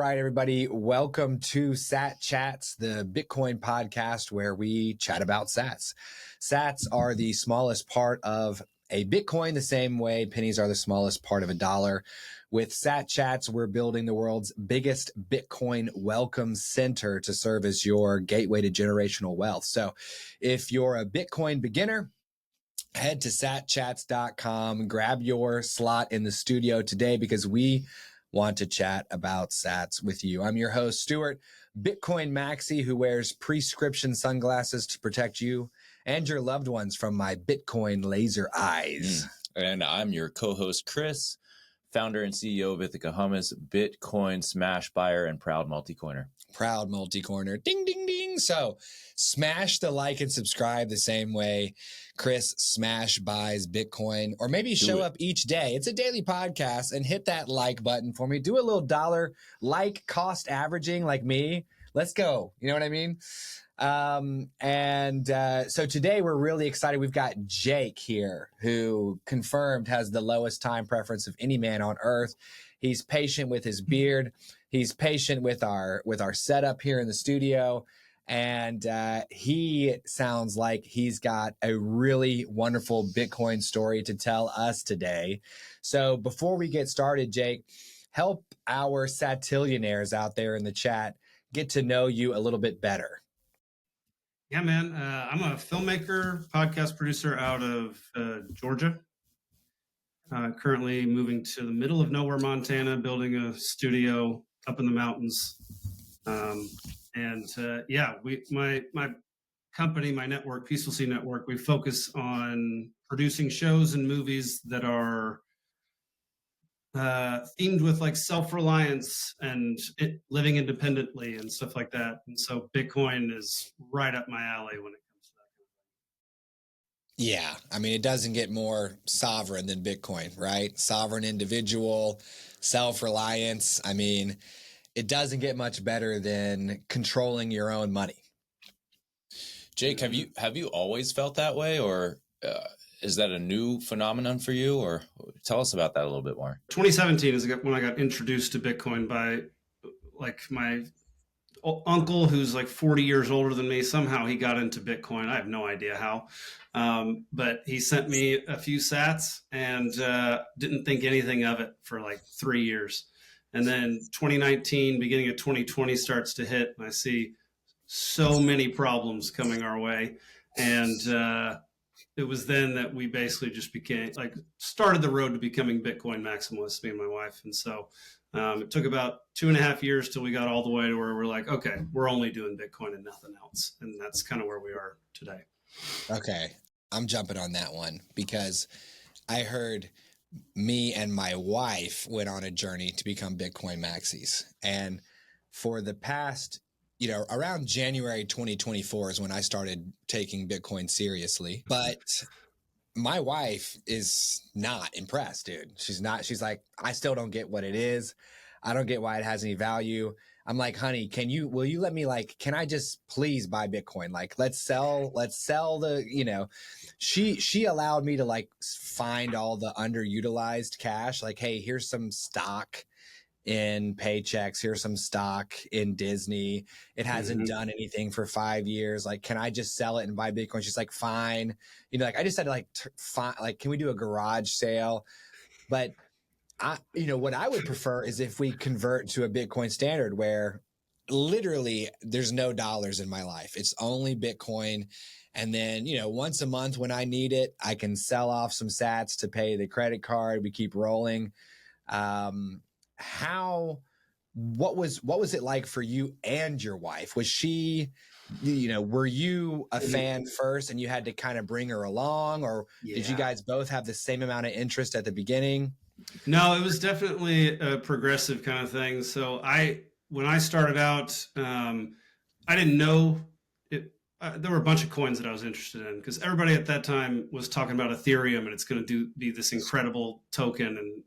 right, everybody. Welcome to Sat Chats, the Bitcoin podcast where we chat about sats. Sats are the smallest part of a Bitcoin, the same way pennies are the smallest part of a dollar. With Sat Chats, we're building the world's biggest Bitcoin welcome center to serve as your gateway to generational wealth. So if you're a Bitcoin beginner, head to satchats.com, grab your slot in the studio today because we want to chat about sats with you. I'm your host, Stuart, Bitcoin Maxi, who wears prescription sunglasses to protect you and your loved ones from my Bitcoin laser eyes. And I'm your co-host, Chris, founder and CEO of Ithaca Hummus, Bitcoin smash buyer and proud multi-coiner. Proud multi-coiner. Ding, ding, ding. So smash the like and subscribe the same way Chris smash buys Bitcoin, or maybe show up each day. It's a daily podcast and hit that like button for me. Do a little dollar like cost averaging like me. Let's go. You know what I mean? So today we're really excited. We've got Jake here, who confirmed has the lowest time preference of any man on earth. He's patient with his beard. He's patient with our setup here in the studio. And he sounds like he's got a really wonderful Bitcoin story to tell us today. So before we get started, Jake, help our satillionaires out there in the chat get to know you a little bit better. Yeah, man. I'm a filmmaker, podcast producer out of Georgia. Currently moving to the middle of nowhere, Montana, building a studio up in the mountains. My company, my network, Peaceful Sea Network, we focus on producing shows and movies that are themed with like self-reliance and living independently and stuff like that. And so Bitcoin is right up my alley when it comes to that kind of thing. Yeah. I mean, it doesn't get more sovereign than Bitcoin, right? Sovereign individual, self-reliance. I mean, it doesn't get much better than controlling your own money. Jake, have you always felt that way, or is that a new phenomenon for you? Or tell us about that a little bit more. 2017 is when I got introduced to Bitcoin by like my uncle, who's like 40 years older than me. Somehow he got into Bitcoin. I have no idea how, but he sent me a few sats and didn't think anything of it for like 3 years. And then 2019, beginning of 2020 starts to hit, and I see so many problems coming our way. And it was then that we basically just started the road to becoming Bitcoin maximalists, me and my wife. And so it took about 2.5 years till we got all the way to where we're like, okay, we're only doing Bitcoin and nothing else. And that's kind of where we are today. Okay. I'm jumping on that one because I heard me and my wife went on a journey to become Bitcoin Maxis. And for the past, around January 2024 is when I started taking Bitcoin seriously. But my wife is not impressed, dude. She's not. She's like, I still don't get what it is. I don't get why it has any value. I'm like, honey, will you let me, can I just please buy Bitcoin? Like, let's sell the, she allowed me to find all the underutilized cash. Like, hey, here's some stock in paychecks. Here's some stock in Disney. It hasn't done anything for 5 years. Like, can I just sell it and buy Bitcoin? She's like, fine. I just said can we do a garage sale? But what I would prefer is if we convert to a Bitcoin standard where literally there's no dollars in my life. It's only Bitcoin. And then, once a month when I need it, I can sell off some sats to pay the credit card. We keep rolling. What was it like for you and your wife? Was she, were you a fan first and you had to kind of bring her along, or did you guys both have the same amount of interest at the beginning? No, it was definitely a progressive kind of thing. So when I started out, I didn't know it. There were a bunch of coins that I was interested in because everybody at that time was talking about Ethereum and it's going to be this incredible token, and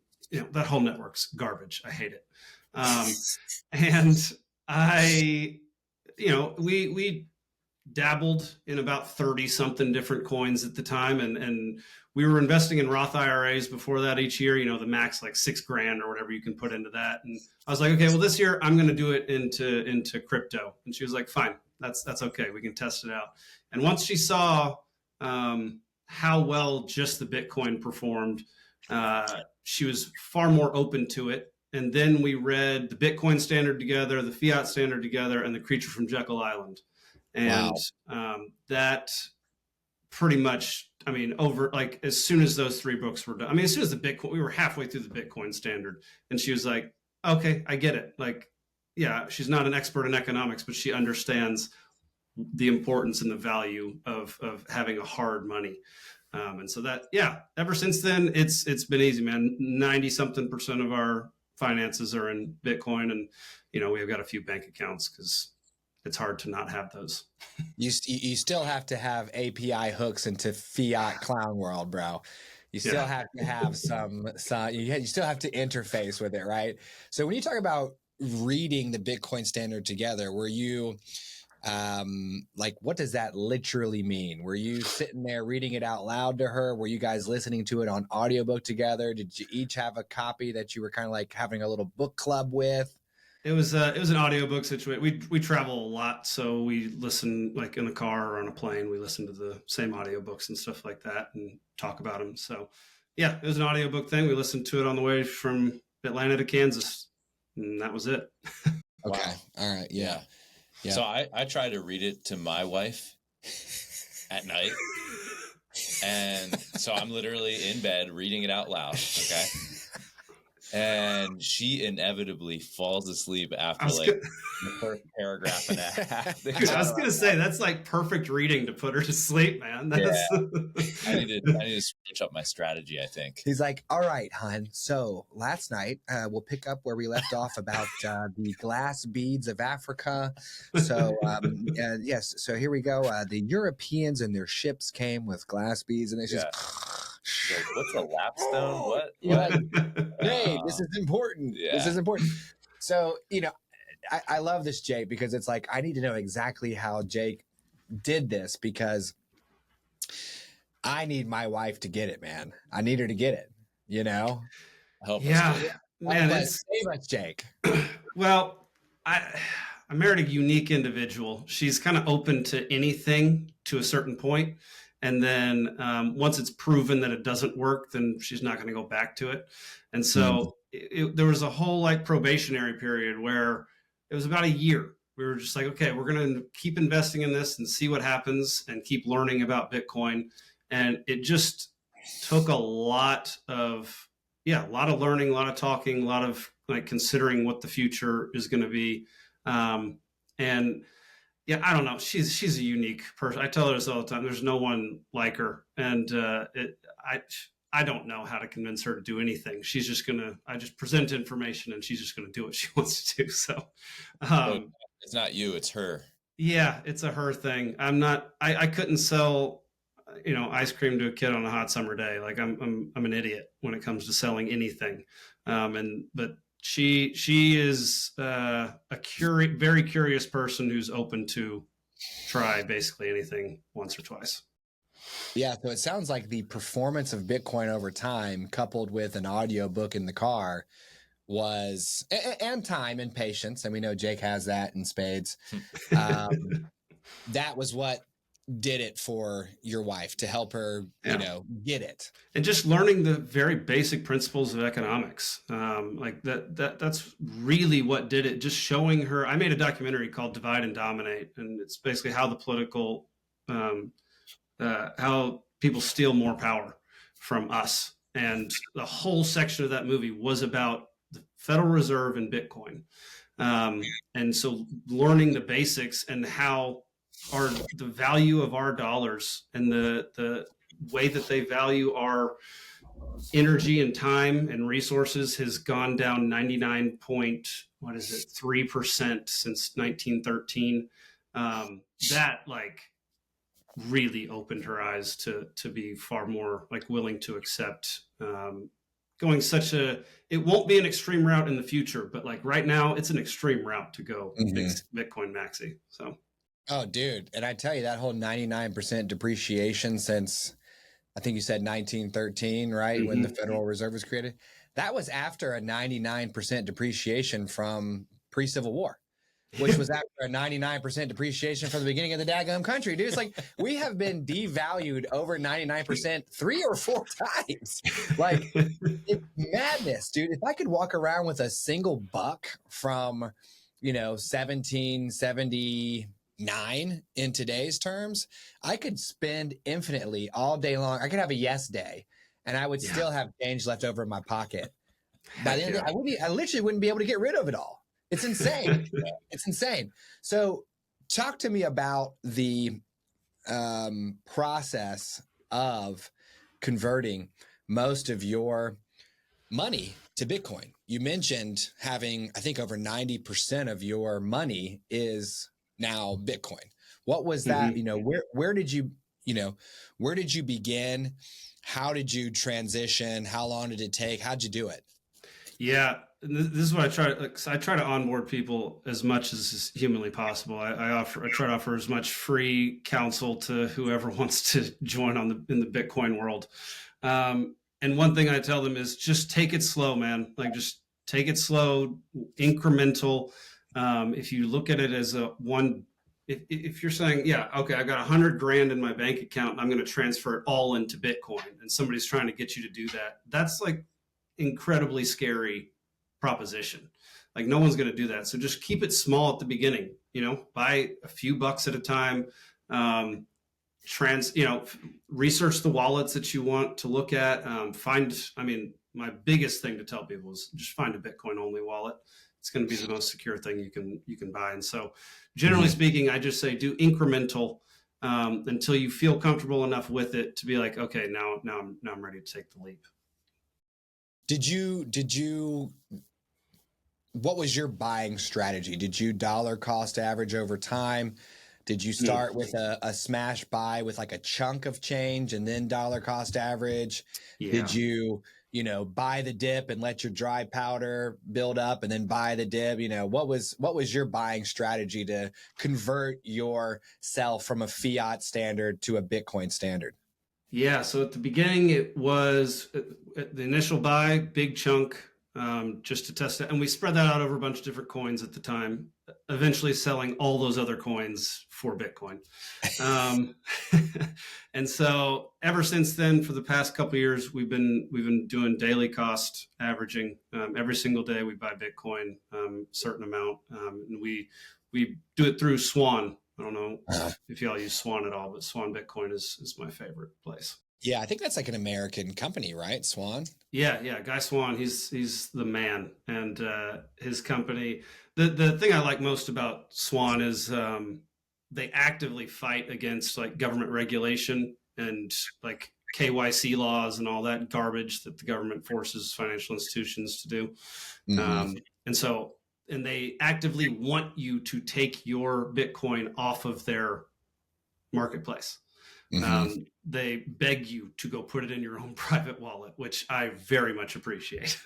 that whole network's garbage. I hate it. And we dabbled in about 30 something different coins at the time. And we were investing in Roth IRAs before that each year, you know, the max like $6,000 or whatever you can put into that. And I was like, okay, well this year I'm going to do it into crypto. And she was like, fine, that's okay. We can test it out. And once she saw how well just the Bitcoin performed, she was far more open to it. And then we read the Bitcoin standard together, the fiat standard together, and the Creature from Jekyll Island. And that pretty much, I mean, over like as soon as those three books were done, I mean, as soon as the Bitcoin, we were halfway through the Bitcoin standard, and she was like, okay, I get it. Like, yeah, she's not an expert in economics, but she understands the importance and the value of having a hard money. And so that, yeah, ever since then, it's been easy, man. 90 something % of our finances are in Bitcoin, and you know, we've got a few bank accounts because it's hard to not have those. You still have to have API hooks into fiat clown world, bro. You still have to have some you still have to interface with it, right? So when you talk about reading the Bitcoin standard together, were you like, what does that literally mean? Were you sitting there reading it out loud to her? Were you guys listening to it on audiobook together? Did you each have a copy that you were kind of like having a little book club with? It was an audiobook situation. We travel a lot, so we listen like in the car or on a plane. We listen to the same audiobooks and stuff like that and talk about them. So yeah, it was an audiobook thing. We listened to it on the way from Atlanta to Kansas, and that was it. Okay. Wow. All right. Yeah. So I try to read it to my wife at night. And so I'm literally in bed reading it out loud. Okay. And she inevitably falls asleep after the first paragraph and a half. Dude, I was going to say, that's like perfect reading to put her to sleep, man. That's... Yeah. I need to switch up my strategy, I think. He's like, all right, hon. So last night, we'll pick up where we left off about the glass beads of Africa. So yes, so here we go. The Europeans and their ships came with glass beads, and they just... Like, what's a lapstone? What? Hey, this is important. Yeah. This is important. So, you know, I love this, Jake, because it's like, I need to know exactly how Jake did this, because I need my wife to get it, man. I need her to get it, you know? Help us. Man, save us, Jake. Well, I married a unique individual. She's kind of open to anything to a certain point. And then once it's proven that it doesn't work, then she's not going to go back to it. And so there was a whole like probationary period where it was about a year. We were just like, okay, we're going to keep investing in this and see what happens and keep learning about Bitcoin. And it just took a lot of learning, a lot of talking, a lot of like considering what the future is going to be. And yeah, I don't know. She's a unique person. I tell her this all the time. There's no one like her, and I don't know how to convince her to do anything. She's just I just present information, and she's just gonna do what she wants to do. So, it's not you, it's her. Yeah, it's a her thing. I couldn't sell, you know, ice cream to a kid on a hot summer day. Like I'm an idiot when it comes to selling anything. But she is a very curious person who's open to try basically anything once or twice. Yeah, so it sounds like the performance of Bitcoin over time, coupled with an audio book in the car, was and time and patience, and we know Jake has that in spades. That was what did it for your wife, to help her, you know, get it. And just learning the very basic principles of economics. Like that's really what did it. Just showing her. I made a documentary called Divide and Dominate, and it's basically how the political, how people steal more power from us. And the whole section of that movie was about the Federal Reserve and Bitcoin. And so learning the basics and how the value of our dollars and the way that they value our energy and time and resources has gone down 99.3% since 1913. That like really opened her eyes to be far more like willing to accept going it won't be an extreme route in the future, but like right now it's an extreme route to go Bitcoin Maxi. So Oh, dude. And I tell you, that whole 99% depreciation since I think you said 1913, right? When the Mm-hmm. Federal Reserve was created. That was after a 99% depreciation from pre-Civil War, which was after a 99% depreciation from the beginning of the daggum country, dude. It's like we have been devalued over 99% 3 or 4 times. Like, it's madness, dude. If I could walk around with a single buck from, 1779 in today's terms, I could spend infinitely all day long. I could have a yes day and I would Yeah. still have change left over in my pocket. By the Heck end of yeah. the day, I literally wouldn't be able to get rid of it all. It's insane. It's insane. So talk to me about the process of converting most of your money to Bitcoin. You mentioned having, I think, over 90% of your money is now Bitcoin. What was that? Mm-hmm. Where did you, where did you begin? How did you transition? How long did it take? How'd you do it? Yeah, this is what I try. Like, I try to onboard people as much as is humanly possible. I try to offer as much free counsel to whoever wants to join in the Bitcoin world. And one thing I tell them is just take it slow, man. Like just take it slow, incremental. If you look at it as if you're saying, yeah, okay, I got 100 grand in my bank account and I'm going to transfer it all into Bitcoin, and somebody's trying to get you to do that, that's like incredibly scary proposition. Like no one's going to do that. So just keep it small at the beginning, buy a few bucks at a time. Um, research the wallets that you want to look at. My biggest thing to tell people is just find a Bitcoin only wallet. It's going to be the most secure thing you can buy. And so generally speaking, I just say do incremental until you feel comfortable enough with it to be like, okay, now I'm ready to take the leap. Did you, what was your buying strategy? Did you dollar cost average over time? Did you start with a smash buy with like a chunk of change and then dollar cost average? Yeah. Did you, buy the dip and let your dry powder build up and then buy the dip? What was your buying strategy to convert yourself from a fiat standard to a Bitcoin standard? Yeah. So at the beginning, it was the initial buy, big chunk, just to test it. And we spread that out over a bunch of different coins at the time, eventually selling all those other coins for Bitcoin. And so ever since then, for the past couple of years, we've been doing daily cost averaging. Every single day we buy Bitcoin, certain amount. And we do it through Swan. I don't know if y'all use Swan at all, but Swan Bitcoin is my favorite place. Yeah, I think that's like an American company, right? Swan. Yeah, Guy Swan. He's the man, and his company. The thing I like most about Swan is they actively fight against like government regulation and like KYC laws and all that garbage that the government forces financial institutions to do. Mm-hmm. And they actively want you to take your Bitcoin off of their marketplace. Mm-hmm. They beg you to go put it in your own private wallet, which I very much appreciate.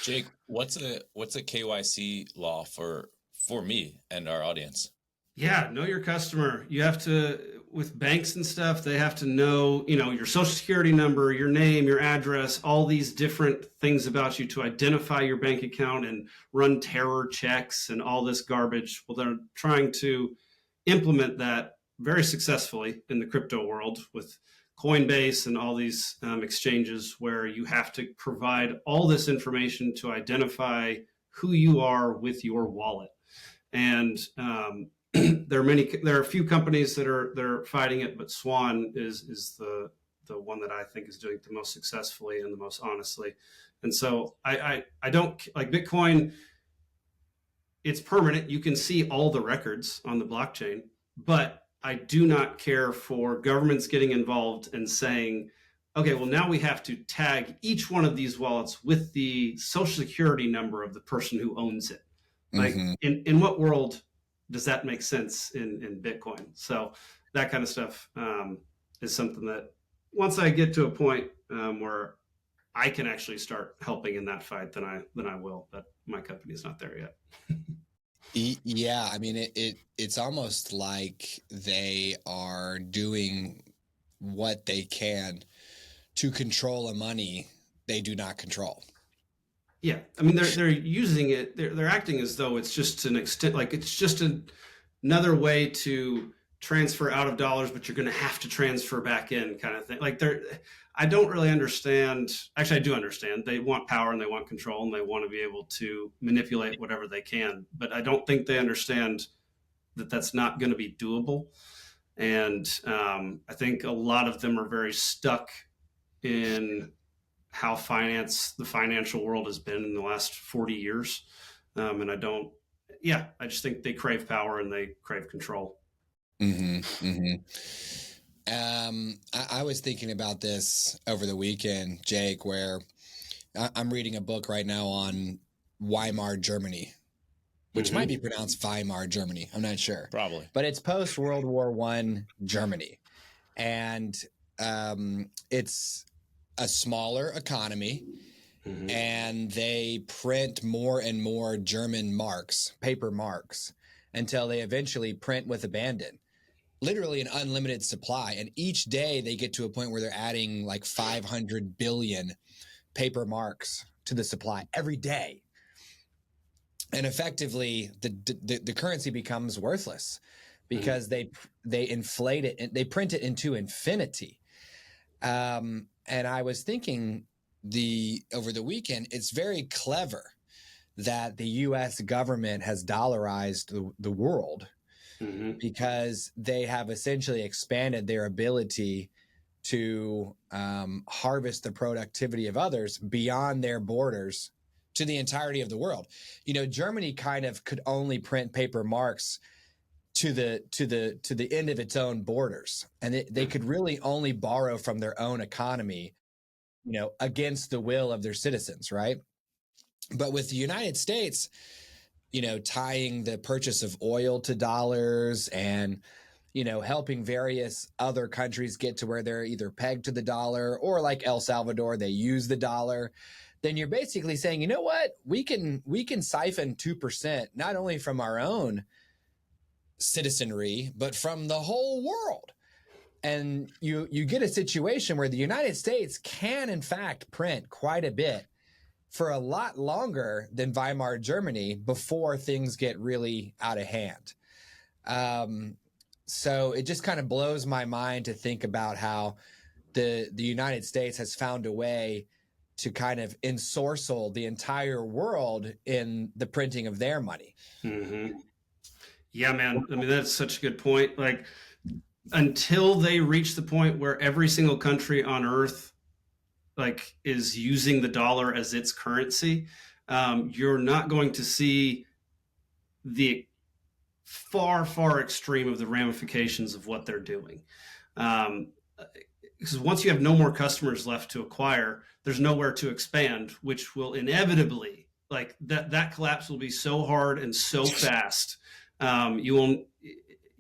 Jake, what's a KYC law for me and our audience? Yeah, know your customer. You have to, with banks and stuff, they have to know, your social security number, your name, your address, all these different things about you to identify your bank account and run terror checks and all this garbage. Well, they're trying to implement that very successfully in the crypto world with Coinbase and all these exchanges where you have to provide all this information to identify who you are with your wallet. And there are a few companies that are fighting it, but Swan is the one that I think is doing it the most successfully and the most honestly. And so I don't like Bitcoin. It's permanent. You can see all the records on the blockchain, but I do not care for governments getting involved and saying, okay, well, now we have to tag each one of these wallets with the social security number of the person who owns it. Like, in what world does that make sense in Bitcoin? So that kind of stuff is something that once I get to a point where I can actually start helping in that fight, then I will. But my company is not there yet. Yeah, I mean it's almost like they are doing what they can to control a money they do not control. Yeah, I mean they're using it. They're acting as though it's just an extent, like it's just another way to transfer out of dollars, but you're going to have to transfer back in, kind of thing. Like they're, I don't really understand. Actually, I do understand. They want power and they want control and they want to be able to manipulate whatever they can. But I don't think they understand that that's not going to be doable. And I think a lot of them are very stuck in how the financial world has been in the last 40 years. And I don't, yeah, I just think they crave power and they crave control. Mm-hmm, mm-hmm. I was thinking about this over the weekend, Jake, where I'm reading a book right now on Weimar Germany, which might be pronounced Weimar Germany. I'm not sure. Probably. But it's post World War I Germany. And it's a smaller economy. And they print more and more German marks, paper marks, until they eventually print with abandon. Literally an unlimited supply. And each day they get to a point where they're adding like 500 billion paper marks to the supply every day. And effectively, the currency becomes worthless because they inflate it and they print it into infinity. And I was thinking over the weekend, it's very clever that the U.S. government has dollarized the world because they have essentially expanded their ability to harvest the productivity of others beyond their borders to the entirety of the world. You know, Germany kind of could only print paper marks to the end of its own borders, and they could really only borrow from their own economy, you know, against the will of their citizens, right? But with the United States, you know, tying the purchase of oil to dollars and, you know, helping various other countries get to where they're either pegged to the dollar or like El Salvador, they use the dollar, then you're basically saying, you know what, we can siphon 2% not only from our own citizenry, but from the whole world. And you get a situation where the United States can in fact print quite a bit for a lot longer than Weimar Germany before things get really out of hand. So it just kind of blows my mind to think about how the United States has found a way to kind of ensorcel the entire world in the printing of their money. Yeah, man. I mean, that's such a good point. Like, until they reach the point where every single country on earth like is using the dollar as its currency, you're not going to see the far extreme of the ramifications of what they're doing. Because once you have no more customers left to acquire, there's nowhere to expand, which will inevitably, like that collapse will be so hard and so fast.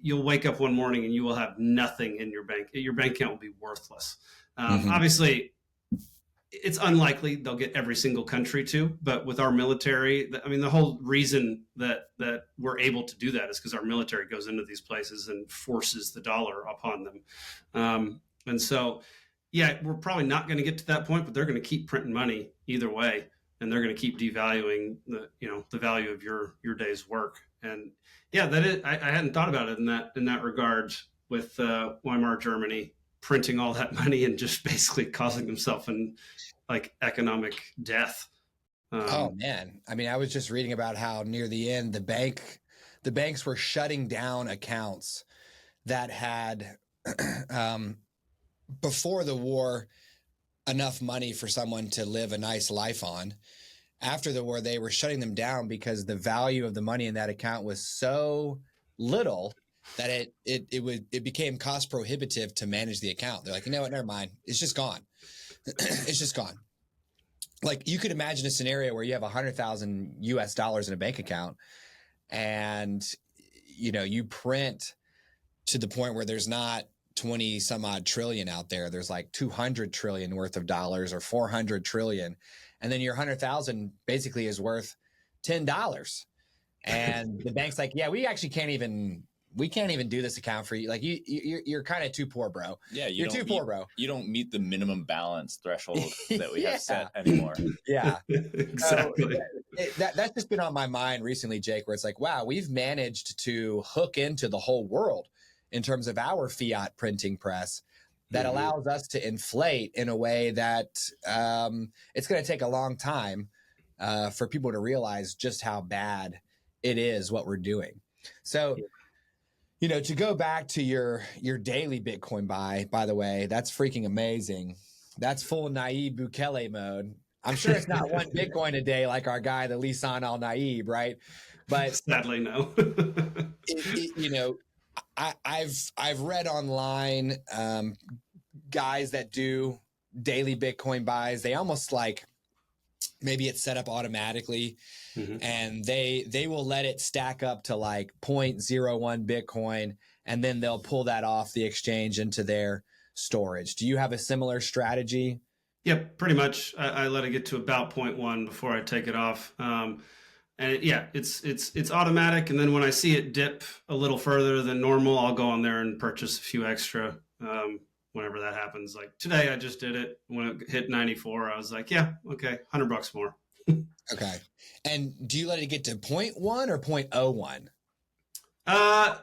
You'll wake up one morning and you will have nothing in your bank. Your bank account will be worthless. Obviously, it's unlikely they'll get every single country to, but with our military, I mean, the whole reason that we're able to do that is because our military goes into these places and forces the dollar upon them. And so, yeah, we're probably not going to get to that point, but they're going to keep printing money either way, and they're going to keep devaluing the value of your day's work. And yeah, I hadn't thought about it in that regard with Weimar Germany printing all that money and just basically causing themselves an like economic death. Oh man, I mean, I was just reading about how near the end the banks were shutting down accounts that had before the war enough money for someone to live a nice life on. After the war, they were shutting them down because the value of the money in that account was so little that it became cost prohibitive to manage the account. They're like, you know what, never mind. It's just gone. It's just gone. Like you could imagine a scenario where you have 100,000 US dollars in a bank account and, you know, you print to the point where there's not 20 some odd trillion out there. There's like 200 trillion worth of dollars or 400 trillion. And then your 100,000 basically is worth $10. And the bank's like, yeah, we can't even do this account for you. Like you're kind of too poor, bro. Yeah, you're too poor, bro. You don't meet the minimum balance threshold that we Yeah. have set anymore. Yeah, Exactly. So that's just been on my mind recently, Jake, where it's like, wow, we've managed to hook into the whole world in terms of our fiat printing press that allows us to inflate in a way that it's going to take a long time for people to realize just how bad it is what we're doing. So, you know, to go back to your daily Bitcoin buy, by the way, that's freaking amazing. That's full Nayib Bukele mode. I'm sure it's not one Bitcoin a day like our guy, the Lisan Al Naib, right? But sadly, no. you know, I've read online guys that do daily Bitcoin buys. They almost like maybe it's set up automatically, and they will let it stack up to like 0.01 Bitcoin, and then they'll pull that off the exchange into their storage. Do you have a similar strategy? Yep, pretty much. I let it get to about 0.1 before I take it off. It's automatic, and then when I see it dip a little further than normal, I'll go on there and purchase a few extra. Whenever that happens, like today, I just did it when it hit 94. I was like, yeah, okay, $100 more. Okay. And do you let it get to 0.1 or 0.01?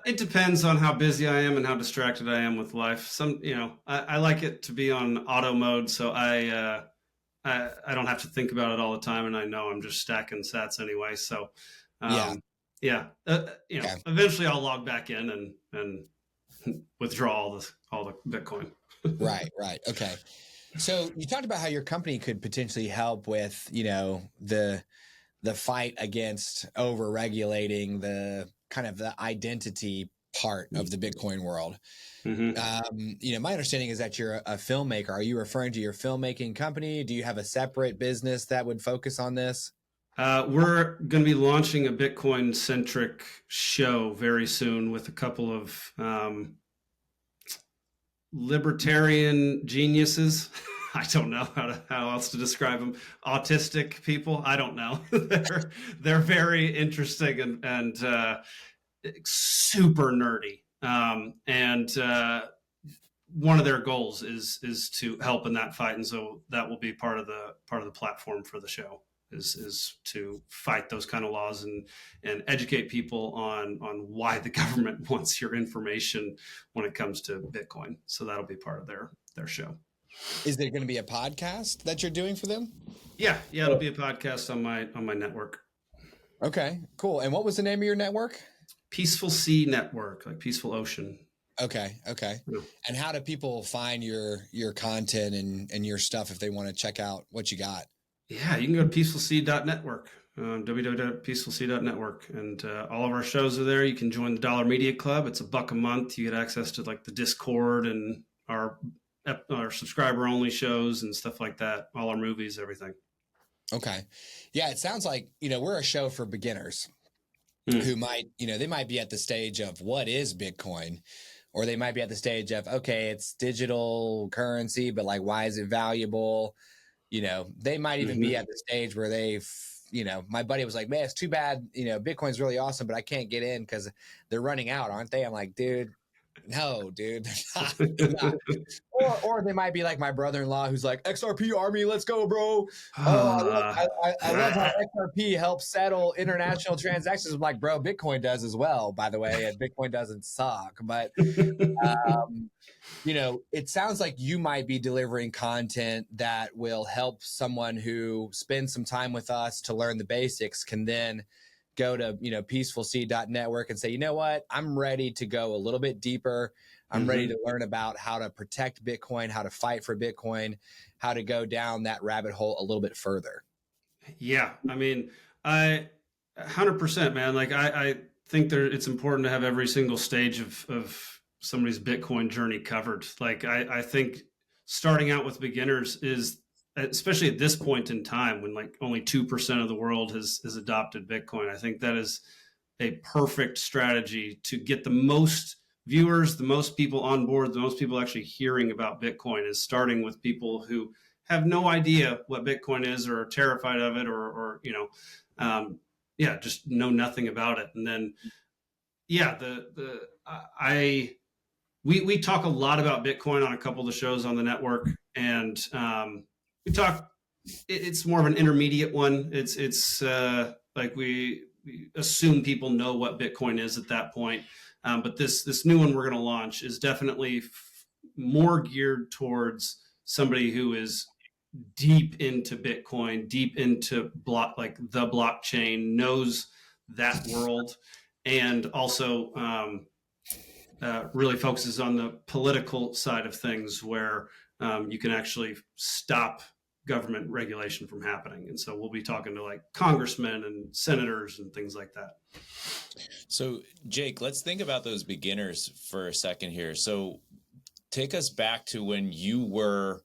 It depends on how busy I am and how distracted I am with life. I like it to be on auto mode, so I don't have to think about it all the time, and I know I'm just stacking sats anyway. So, eventually I'll log back in and withdraw all the Bitcoin. Right. Okay. So you talked about how your company could potentially help with, you know, the fight against over regulating the kind of the identity part of the Bitcoin world. You know, my understanding is that you're a filmmaker. Are you referring to your filmmaking company? Do you have a separate business that would focus on this? We're going to be launching a Bitcoin-centric show very soon with a couple of libertarian geniuses. I don't know how else to describe them. Autistic people. I don't know. they're very interesting and super nerdy. And one of their goals is to help in that fight, and so that will be part of the platform for the show. Is to fight those kind of laws and educate people on why the government wants your information when it comes to Bitcoin. So that'll be part of their show. Is there going to be a podcast that you're doing for them? Yeah, it'll be a podcast on my network. Okay, cool. And what was the name of your network? Peaceful Sea Network, like peaceful ocean. Okay. Yeah. And how do people find your content and your stuff if they want to check out what you got? Yeah, you can go to peacefulsea.network, www.peacefulsea.network, and all of our shows are there. You can join the Dollar Media Club. It's $1 a month. You get access to like the Discord and our subscriber only shows and stuff like that. All our movies, everything. Okay. Yeah, it sounds like, you know, we're a show for beginners who might, you know, they might be at the stage of what is Bitcoin, or they might be at the stage of, okay, it's digital currency, but like, why is it valuable? You know, they might even be at the stage where you know, my buddy was like, man, it's too bad, you know, Bitcoin's really awesome, but I can't get in because they're running out, aren't they? I'm like, dude, no, dude. They're not. Or they might be like my brother-in-law who's like, XRP army, let's go, bro. Oh, I love how XRP helps settle international transactions. I'm like, bro, Bitcoin does as well, by the way, and Bitcoin doesn't suck. But you know, it sounds like you might be delivering content that will help someone who spends some time with us to learn the basics can then go to, you know, peacefulsea.network and say, you know what, I'm ready to go a little bit deeper. I'm ready to learn about how to protect Bitcoin, how to fight for Bitcoin, how to go down that rabbit hole a little bit further. Yeah. I mean, 100%, man. Like I think it's important to have every single stage of somebody's Bitcoin journey covered. Like I think starting out with beginners is, especially at this point in time when like only 2% of the world has adopted Bitcoin. I think that is a perfect strategy to get the most viewers, the most people on board, the most people actually hearing about Bitcoin, is starting with people who have no idea what Bitcoin is or are terrified of it or just know nothing about it. And then, yeah, we talk a lot about Bitcoin on a couple of the shows on the network, and we talk. It's more of an intermediate one. It's like we assume people know what Bitcoin is at that point, but this new one we're going to launch is definitely more geared towards somebody who is deep into Bitcoin, deep into the blockchain, knows that world, and also really focuses on the political side of things, where you can actually stop government regulation from happening. And so we'll be talking to like congressmen and senators and things like that. So Jake, let's think about those beginners for a second here. So take us back to when you were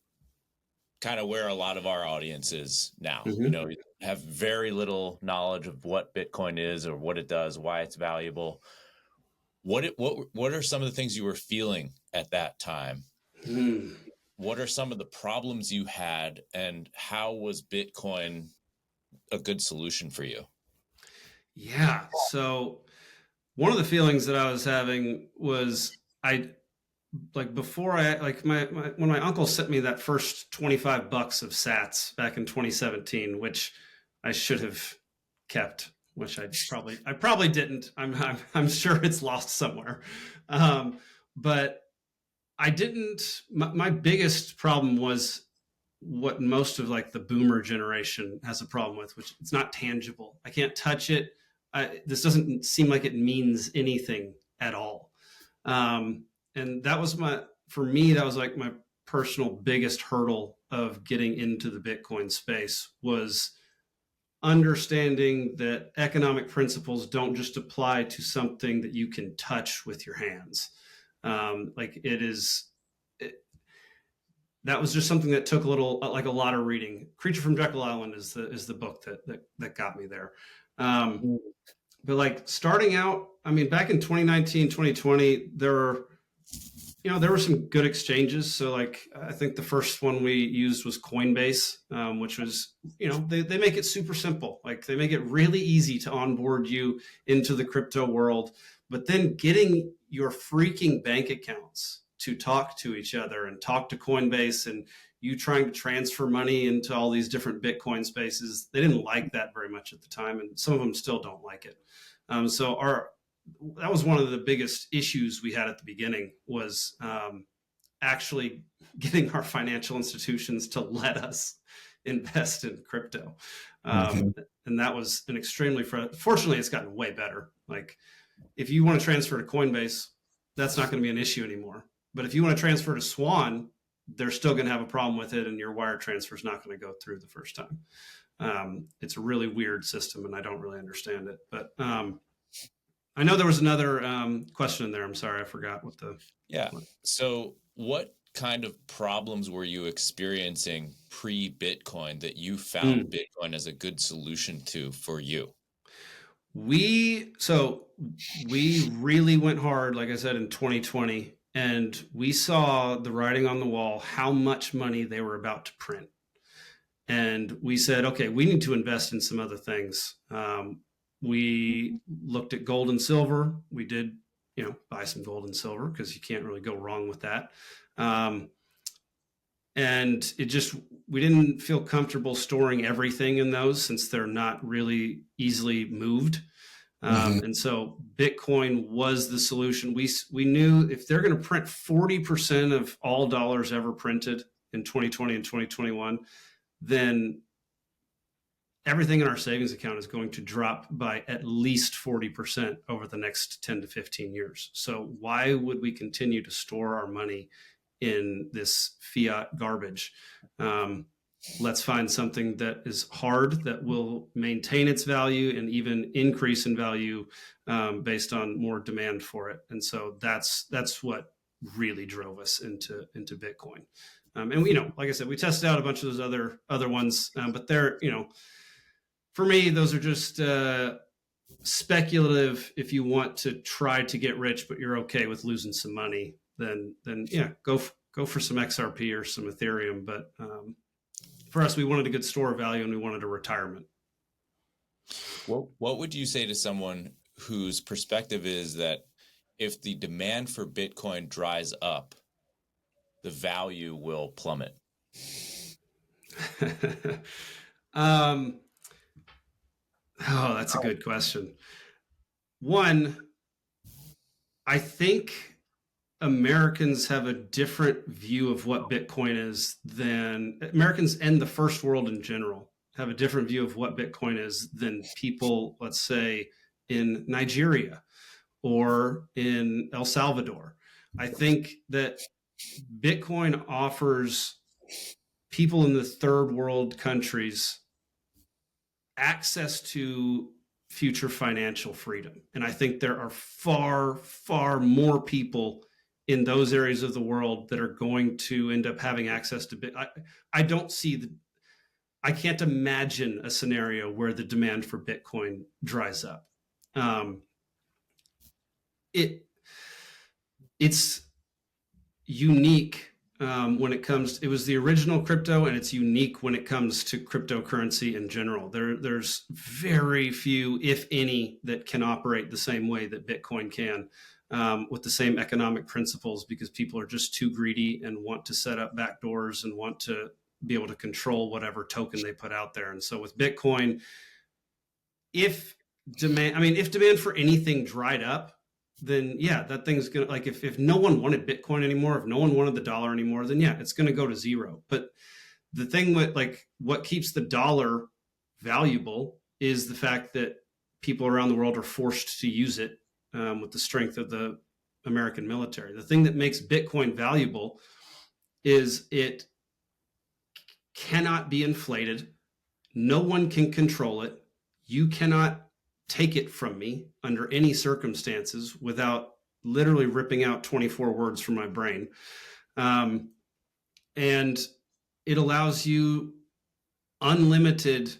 kind of where a lot of our audience is now. You know, you have very little knowledge of what Bitcoin is or what it does, why it's valuable. What are some of the things you were feeling at that time? What are some of the problems you had, and how was Bitcoin a good solution for you? Yeah. So one of the feelings that I was having was before when my uncle sent me that first $25 of sats back in 2017, which I should have kept, which I probably didn't. I'm sure it's lost somewhere. But I didn't, my biggest problem was what most of like the boomer generation has a problem with, which it's not tangible. I can't touch it. This doesn't seem like it means anything at all. And that was for me, that was like my personal biggest hurdle of getting into the Bitcoin space, was understanding that economic principles don't just apply to something that you can touch with your hands. That was just something that took a lot of reading. Creature from Jekyll Island is the book that got me there. But like starting out, I mean, back in 2019, 2020, there were some good exchanges. So like, I think the first one we used was Coinbase, which was, they make it super simple. Like they make it really easy to onboard you into the crypto world, but then getting your freaking bank accounts to talk to each other and talk to Coinbase, and you trying to transfer money into all these different Bitcoin spaces, they didn't like that very much at the time. And some of them still don't like it. That was one of the biggest issues we had at the beginning, was actually getting our financial institutions to let us invest in crypto. And that was an extremely, fortunately, it's gotten way better. Like if you want to transfer to Coinbase, that's not going to be an issue anymore. But if you want to transfer to Swan, they're still going to have a problem with it, and your wire transfer is not going to go through the first time. It's a really weird system, and I don't really understand it. But I know there was another question in there. I'm sorry, I forgot what the... Yeah. So what kind of problems were you experiencing pre-Bitcoin that you found Bitcoin as a good solution to for you? We really went hard, like I said, in 2020, and we saw the writing on the wall, how much money they were about to print. And we said, okay, we need to invest in some other things. We looked at gold and silver. We did, buy some gold and silver, because you can't really go wrong with that. And we didn't feel comfortable storing everything in those, since they're not really easily moved. And so Bitcoin was the solution. We knew if they're going to print 40% of all dollars ever printed in 2020 and 2021, then everything in our savings account is going to drop by at least 40% over the next 10 to 15 years. So why would we continue to store our money in this fiat garbage? Let's find something that is hard, that will maintain its value and even increase in value based on more demand for it. And so that's what really drove us into Bitcoin. And like I said, we tested out a bunch of those other ones, but they're, for me, those are just speculative. If you want to try to get rich, but you're okay with losing some money, then yeah, go for some XRP or some Ethereum. But for us, we wanted a good store of value, and we wanted a retirement. What would you say to someone whose perspective is that if the demand for Bitcoin dries up, the value will plummet? Oh, that's a good question. One, I think Americans have a different view of what Bitcoin is than Americans and the first world in general have a different view of what Bitcoin is than people, let's say, in Nigeria or in El Salvador. I think that Bitcoin offers people in the third world countries access to future financial freedom. And I think there are far, far more people in those areas of the world that are going to end up having access to Bitcoin. I don't see I can't imagine a scenario where the demand for Bitcoin dries up. Um, it it's unique when it comes. It was the original crypto, and it's unique when it comes to cryptocurrency in general. There's very few, if any, that can operate the same way that Bitcoin can, with the same economic principles, because people are just too greedy and want to set up backdoors and want to be able to control whatever token they put out there. And so with Bitcoin, if if demand for anything dried up, then yeah, that thing's gonna, like, if no one wanted Bitcoin anymore, if no one wanted the dollar anymore, then yeah, it's gonna go to zero. But the thing with, like, what keeps the dollar valuable is the fact that people around the world are forced to use it, with the strength of the American military. The thing that makes Bitcoin valuable is it cannot be inflated. No one can control it. You cannot take it from me under any circumstances without literally ripping out 24 words from my brain. And it allows you unlimited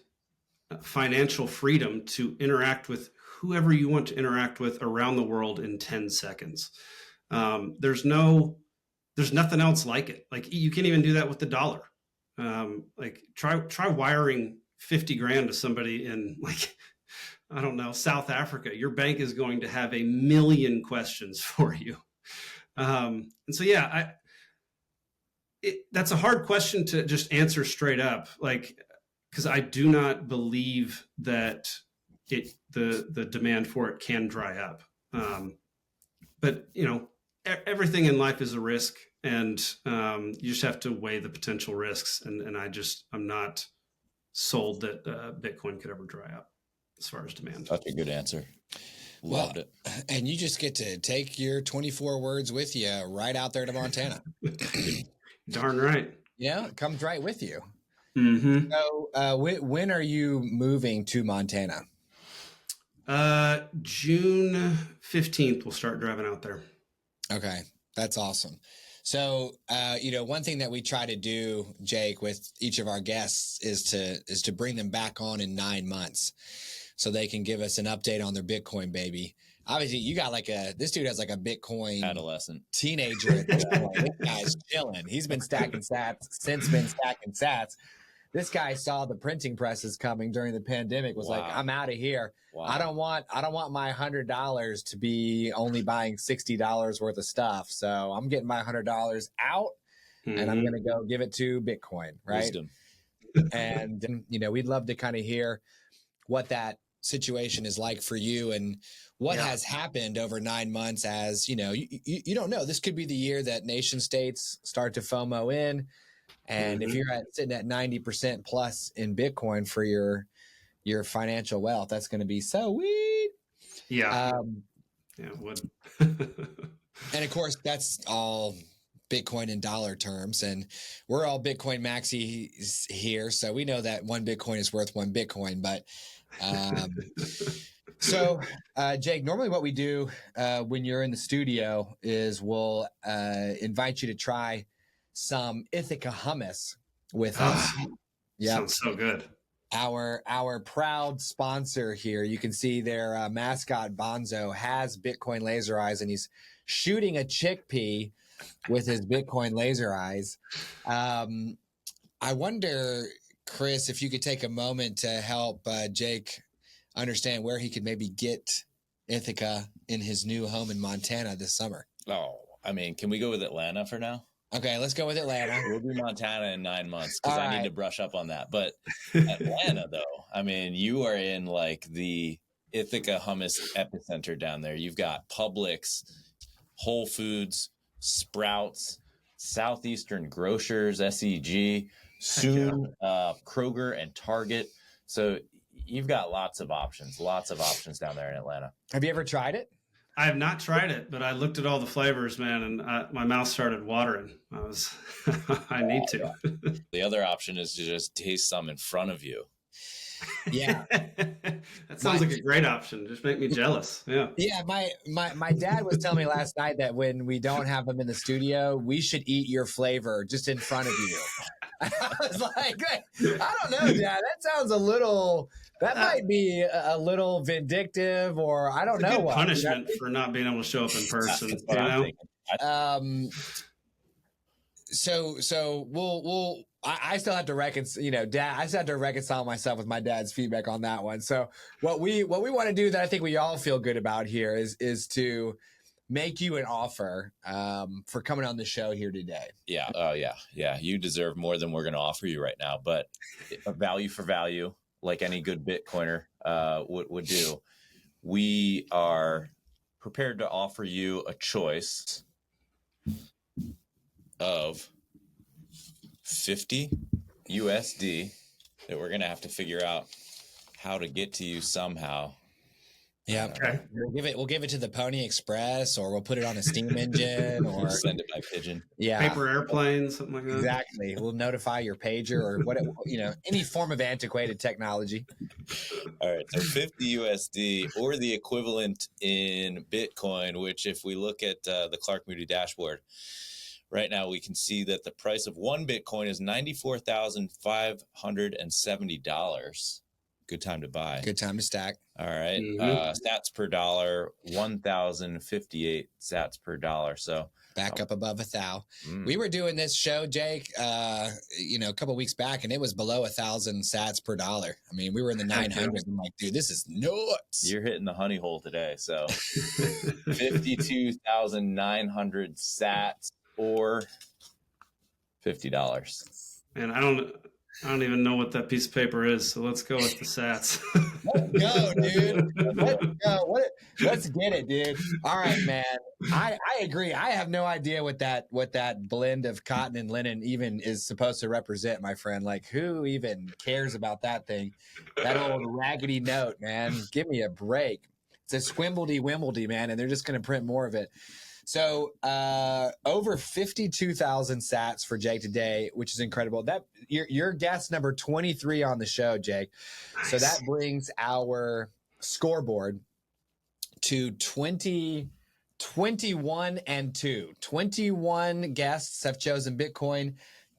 financial freedom to interact with whoever you want to interact with around the world in 10 seconds. There's nothing else like it. Like, you can't even do that with the dollar. Like, try wiring 50 grand to somebody in, like, I don't know, South Africa. Your bank is going to have a million questions for you. And so, yeah, that's a hard question to just answer straight up, like, because I do not believe that the demand for it can dry up. But everything in life is a risk, and you just have to weigh the potential risks. And I'm not sold that Bitcoin could ever dry up as far as demand. Such a good answer. Loved it. And you just get to take your 24 words with you right out there to Montana. Darn right. Yeah, it comes right with you. Mm-hmm. So when are you moving to Montana? June 15th, we'll start driving out there. Okay, that's awesome. So, one thing that we try to do, Jake, with each of our guests is to bring them back on in 9 months so they can give us an update on their Bitcoin baby. Obviously, you got this dude has like a Bitcoin adolescent teenager at this point. This guy's chilling. He's been stacking sats. This guy saw the printing presses coming during the pandemic, was like, I'm out of here. Wow. I don't want my $100 to be only buying $60 worth of stuff. So I'm getting my $100 out, and I'm going to go give it to Bitcoin. Right. Wisdom. And, we'd love to kind of hear what that situation is like for you and what has happened over 9 months. As you don't know, this could be the year that nation states start to FOMO in. And if you're sitting at 90% plus in Bitcoin for your financial wealth, that's going to be so weird. Yeah. It would. And of course, that's all Bitcoin in dollar terms. And we're all Bitcoin Maxi here. So we know that one Bitcoin is worth one Bitcoin. But so, Jake, normally what we do when you're in the studio is we'll invite you to try some Ithaca hummus with us. Yeah, sounds so good. Our proud sponsor here. You can see their mascot Bonzo has Bitcoin laser eyes, and he's shooting a chickpea with his Bitcoin laser eyes. I wonder, Chris, if you could take a moment to help Jake understand where he could maybe get Ithaca in his new home in Montana this summer. Oh, I mean, can we go with Atlanta for now? Okay, let's go with Atlanta. We'll do Montana in 9 months because All I right. need to brush up on that. But Atlanta, though, I mean, you are in like the Ithaca hummus epicenter down there. You've got Publix, Whole Foods, Sprouts, Southeastern Grocers, SEG, soon Kroger and Target. So you've got lots of options down there in Atlanta. Have you ever tried it? I have not tried it, but I looked at all the flavors, man, and my mouth started watering. I need to. The other option is to just taste some in front of you. Yeah. That sounds like a great option. Just make me jealous. Yeah. Yeah. My dad was telling me last night that when we don't have him in the studio, we should eat your flavor just in front of you. I was like, I don't know, Dad. That sounds a little. That might be a little vindictive, or I don't know. Good punishment for not being able to show up in person. You know. So we'll. I still have to reconcile. Dad. I still have to reconcile myself with my dad's feedback on that one. So what we want to do that I think we all feel good about here is to make you an offer for coming on the show here today. Yeah. Oh, yeah. You deserve more than we're going to offer you right now, but value for value, like any good Bitcoiner would do. We are prepared to offer you a choice of 50 USD that we're going to have to figure out how to get to you somehow. Yeah. Okay. We'll give it to the Pony Express, or we'll put it on a steam engine, or send it by pigeon. Yeah. Paper airplane, something like that. Exactly. We'll notify your pager or any form of antiquated technology. All right. So 50 USD or the equivalent in Bitcoin, which if we look at the Clark Moody dashboard, right now we can see that the price of one Bitcoin is $94,570. Good time to buy. Good time to stack. All right. Sats per dollar, 1,058 sats per dollar. So back up above 1,000. We were doing this show, Jake, a couple of weeks back, and it was below 1,000 sats per dollar. I mean, we were in the 900s. I'm like, dude, this is nuts. You're hitting the honey hole today. So 52,900 sats or $50. And I don't even know what that piece of paper is, so let's go with the sats. Let's go, dude. Let's go. Let's get it, dude. All right, man. I agree. I have no idea what that blend of cotton and linen even is supposed to represent, my friend. Like, who even cares about that thing? That old raggedy note, man. Give me a break. It's a swimbledy-wimbledy, man, and they're just going to print more of it. So over 52,000 sats for Jake today, which is incredible. That your guest number 23 on the show, Jake. Nice. So that brings our scoreboard to 21 and 2. 21 guests have chosen Bitcoin.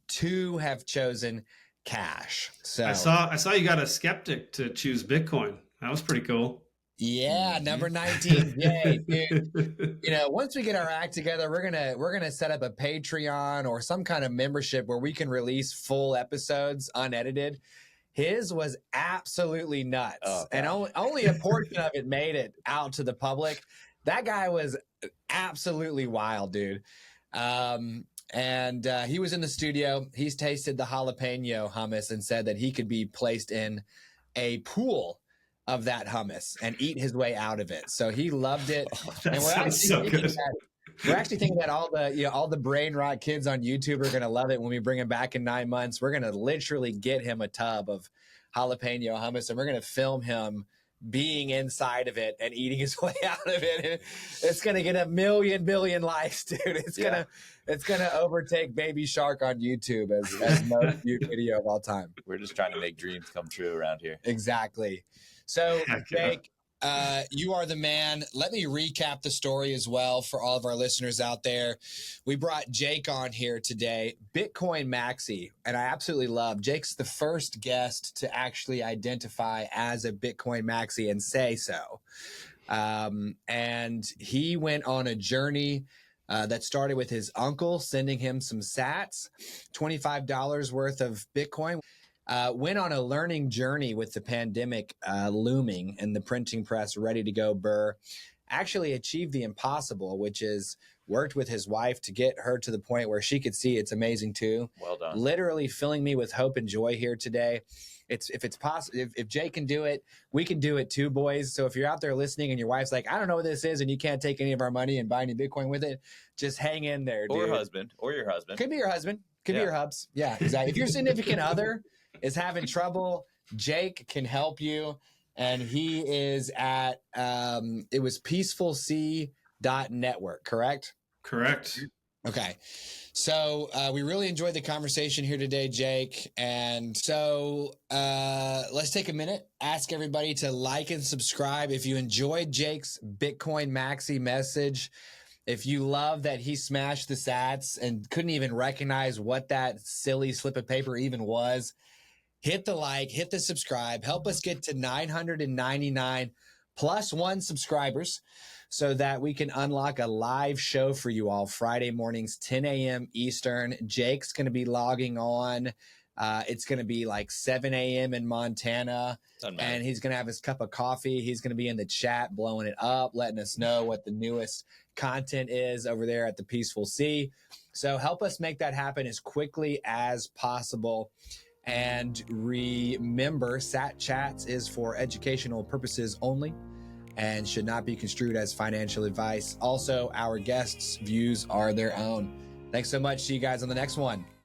2 have chosen cash. So I saw you got a skeptic to choose Bitcoin. That was pretty cool. Yeah, number 19, yay, dude. Once we get our act together, we're gonna set up a Patreon or some kind of membership where we can release full episodes unedited. His was absolutely nuts, and only a portion of it made it out to the public. That guy was absolutely wild, dude. And he was in the studio. He's tasted the jalapeno hummus and said that he could be placed in a pool of that hummus and eat his way out of it. So he loved it. And we're actually thinking that all the brain rot kids on YouTube are going to love it when we bring him back in 9 months. We're going to literally get him a tub of jalapeno hummus, and we're going to film him being inside of it and eating his way out of it. And it's going to get 1 billion likes, dude. It's going to overtake Baby Shark on YouTube as most viewed video of all time. We're just trying to make dreams come true around here. Exactly. So, Jake, you are the man. Let me recap the story as well for all of our listeners out there. We brought Jake on here today, Bitcoin Maxi, and I absolutely love Jake's the first guest to actually identify as a Bitcoin Maxi and say so. And he went on a journey that started with his uncle sending him some sats, $25 worth of Bitcoin. went on a learning journey with the pandemic looming and the printing press ready to go burr. Actually achieved the impossible, which is worked with his wife to get her to the point where she could see it's amazing too. Well done. Literally filling me with hope and joy here today. If it's possible, if Jay can do it, we can do it too, boys. So if you're out there listening and your wife's like, I don't know what this is, and you can't take any of our money and buy any Bitcoin with it, just hang in there, dude. Or husband, or your husband. Could be your husband. Could be your hubs. Yeah, exactly. If your significant other is having trouble, Jake can help you. And he is at, it was peacefulsea.network, correct? Correct. Okay. So we really enjoyed the conversation here today, Jake. And so let's take a minute, ask everybody to like and subscribe. If you enjoyed Jake's Bitcoin Maxi message, if you love that he smashed the sats and couldn't even recognize what that silly slip of paper even was, hit the like, hit the subscribe, help us get to 999 plus one subscribers so that we can unlock a live show for you all Friday mornings, 10 a.m. Eastern. Jake's going to be logging on. It's going to be like 7 a.m. in Montana, and he's going to have his cup of coffee. He's going to be in the chat, blowing it up, letting us know what the newest content is over there at the Peaceful Sea. So help us make that happen as quickly as possible. And remember, Sat Chats is for educational purposes only and should not be construed as financial advice. Also, our guests' views are their own. Thanks so much. See you guys on the next one.